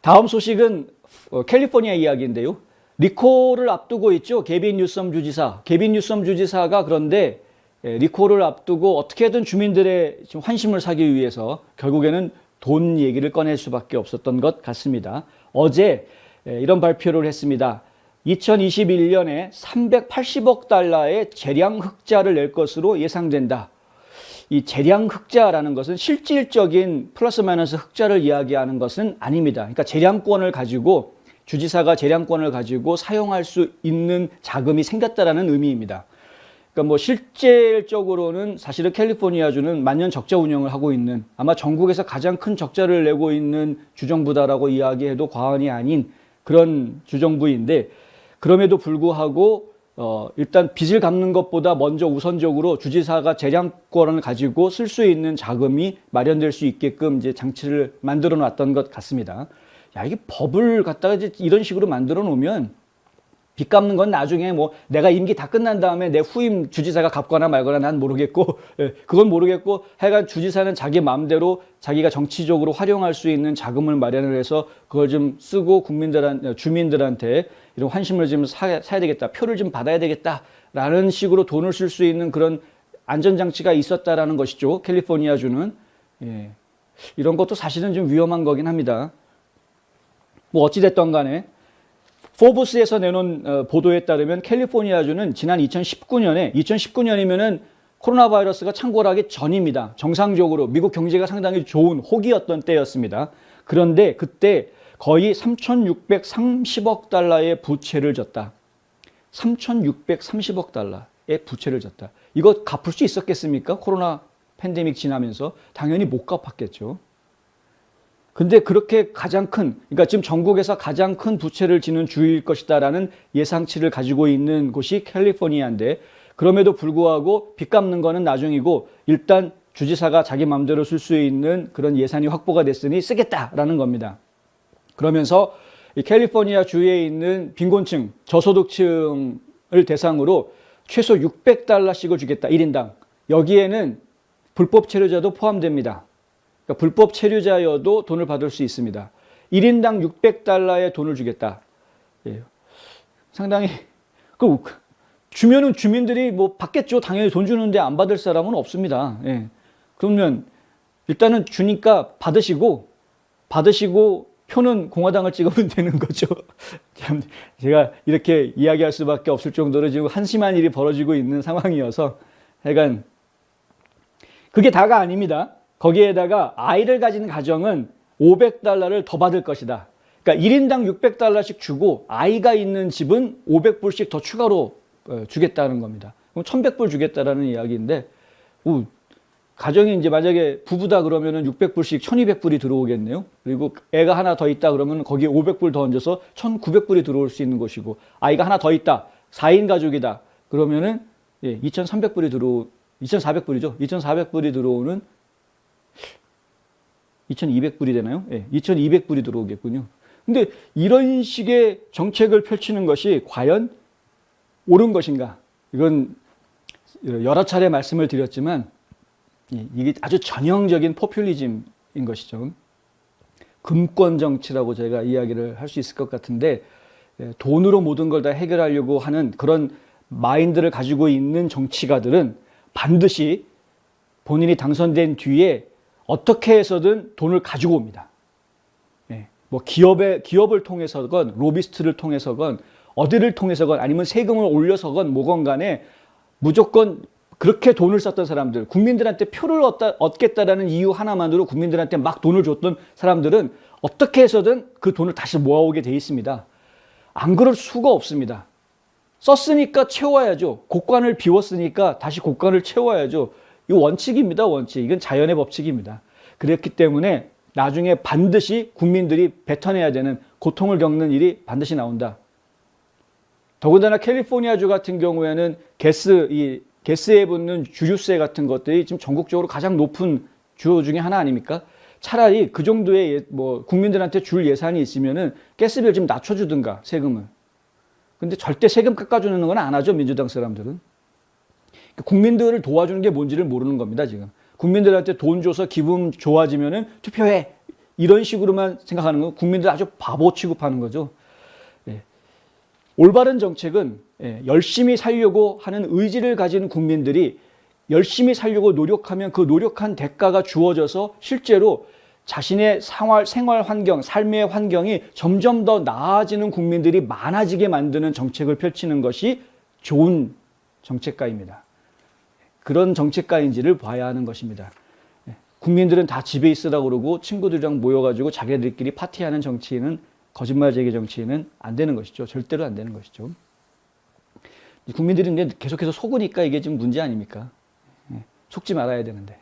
다음 소식은 캘리포니아 이야기인데요. 리콜을 앞두고 있죠. 게빈 뉴섬 주지사. 게빈 뉴섬 주지사가 그런데 리콜을 앞두고 어떻게든 주민들의 지금 환심을 사기 위해서 결국에는 돈 얘기를 꺼낼 수밖에 없었던 것 같습니다. 어제 이런 발표를 했습니다. 2021년에 380억 달러의 재량 흑자를 낼 것으로 예상된다. 이 재량 흑자라는 것은 실질적인 플러스 마이너스 흑자를 이야기하는 것은 아닙니다. 그러니까 재량권을 가지고 주지사가 재량권을 가지고 사용할 수 있는 자금이 생겼다라는 의미입니다. 그러니까 뭐 실질적으로는 사실은 캘리포니아주는 만년 적자 운영을 하고 있는, 아마 전국에서 가장 큰 적자를 내고 있는 주정부다라고 이야기해도 과언이 아닌 그런 주정부인데, 그럼에도 불구하고 일단 빚을 갚는 것보다 먼저 우선적으로 주지사가 재량권을 가지고 쓸 수 있는 자금이 마련될 수 있게끔 이제 장치를 만들어 놨던 것 같습니다. 야, 이게 법을 갖다가 이제 이런 식으로 만들어 놓으면 빚 갚는 건 나중에 뭐 내가 임기 다 끝난 다음에 내 후임 주지사가 갚거나 말거나 난 모르겠고, 그건 모르겠고, 하여간 주지사는 자기 마음대로 자기가 정치적으로 활용할 수 있는 자금을 마련을 해서 그걸 좀 쓰고 주민들한테 이런 환심을 좀 사야 되겠다, 표를 좀 받아야 되겠다라는 식으로 돈을 쓸 수 있는 그런 안전장치가 있었다라는 것이죠. 캘리포니아주는. 예. 이런 것도 사실은 좀 위험한 거긴 합니다. 뭐 어찌됐던 간에 포브스에서 내놓은 보도에 따르면 캘리포니아주는 지난 2019년이면은 코로나 바이러스가 창궐하기 전입니다. 정상적으로 미국 경제가 상당히 좋은 호기였던 때였습니다. 그런데 그때 거의 3,630억 달러의 부채를 졌다. 3,630억 달러의 부채를 졌다. 이거 갚을 수 있었겠습니까? 코로나 팬데믹 지나면서 당연히 못 갚았겠죠. 근데 그렇게 그러니까 지금 전국에서 가장 큰 부채를 지는 주일 것이다라는 예상치를 가지고 있는 곳이 캘리포니아인데, 그럼에도 불구하고 빚 갚는 거는 나중이고 일단 주지사가 자기 마음대로 쓸 수 있는 그런 예산이 확보가 됐으니 쓰겠다라는 겁니다. 그러면서 이 캘리포니아 주에 있는 빈곤층, 저소득층을 대상으로 최소 600달러씩을 주겠다. 1인당. 여기에는 불법 체류자도 포함됩니다. 그러니까 불법 체류자여도 돈을 받을 수 있습니다. 1인당 600달러의 돈을 주겠다. 예. 상당히 주면은 주민들이 뭐 받겠죠. 당연히 돈 주는데 안 받을 사람은 없습니다. 예. 그러면 일단은 주니까 받으시고 표는 공화당을 찍으면 되는 거죠. 참 제가 이렇게 이야기할 수밖에 없을 정도로 지금 한심한 일이 벌어지고 있는 상황이어서, 하여간 그게 다가 아닙니다. 거기에다가 아이를 가진 가정은 500달러를 더 받을 것이다. 그러니까 1인당 600달러씩 주고 아이가 있는 집은 500불씩 더 추가로 주겠다는 겁니다. 그럼 1100불 주겠다라는 이야기인데, 가정이 이제 만약에 부부다 그러면은 600불씩 1200불이 들어오겠네요. 그리고 애가 하나 더 있다 그러면 거기에 500불 더 얹어서 1900불이 들어올 수 있는 것이고, 아이가 하나 더 있다, 4인 가족이다 그러면은 2400불이 2400불이죠. 2400불이 들어오는 2200불이 되나요? 예, 2200불이 들어오겠군요. 근데 이런 식의 정책을 펼치는 것이 과연 옳은 것인가? 이건 여러 차례 말씀을 드렸지만 이게 아주 전형적인 포퓰리즘인 것이죠. 금권 정치라고 제가 이야기를 할 수 있을 것 같은데, 돈으로 모든 걸 다 해결하려고 하는 그런 마인드를 가지고 있는 정치가들은 반드시 본인이 당선된 뒤에 어떻게 해서든 돈을 가지고 옵니다. 뭐 기업을 통해서건 로비스트를 통해서건 어디를 통해서건 아니면 세금을 올려서건 뭐건 간에 무조건 그렇게 돈을 썼던 사람들, 국민들한테 표를 얻겠다라는 이유 하나만으로 국민들한테 막 돈을 줬던 사람들은 어떻게 해서든 그 돈을 다시 모아오게 돼 있습니다. 안 그럴 수가 없습니다. 썼으니까 채워야죠. 곳간을 비웠으니까 다시 곳간을 채워야죠. 이 원칙입니다. 원칙. 이건 자연의 법칙입니다. 그렇기 때문에 나중에 반드시 국민들이 뱉어내야 되는 고통을 겪는 일이 반드시 나온다. 더군다나 캘리포니아주 같은 경우에는 게스에 붙는 주유세 같은 것들이 지금 전국적으로 가장 높은 주 중에 하나 아닙니까? 차라리 그 정도의 뭐 국민들한테 줄 예산이 있으면은 가스비를 좀 낮춰주든가, 세금을. 근데 절대 세금 깎아주는 건 안 하죠, 민주당 사람들은. 국민들을 도와주는 게 뭔지를 모르는 겁니다, 지금. 국민들한테 돈 줘서 기분 좋아지면은 투표해. 이런 식으로만 생각하는 건 국민들 아주 바보 취급하는 거죠. 예. 올바른 정책은 열심히 살려고 하는 의지를 가진 국민들이 열심히 살려고 노력하면 그 노력한 대가가 주어져서 실제로 자신의 생활 환경, 삶의 환경이 점점 더 나아지는 국민들이 많아지게 만드는 정책을 펼치는 것이 좋은 정책가입니다. 그런 정책가인지를 봐야 하는 것입니다. 국민들은 다 집에 있으라고 그러고 친구들이랑 모여가지고 자기들끼리 파티하는 정치인은, 거짓말쟁이 정치인은 안 되는 것이죠. 절대로 안 되는 것이죠. 국민들이 계속해서 속으니까 이게 지금 문제 아닙니까? 속지 말아야 되는데.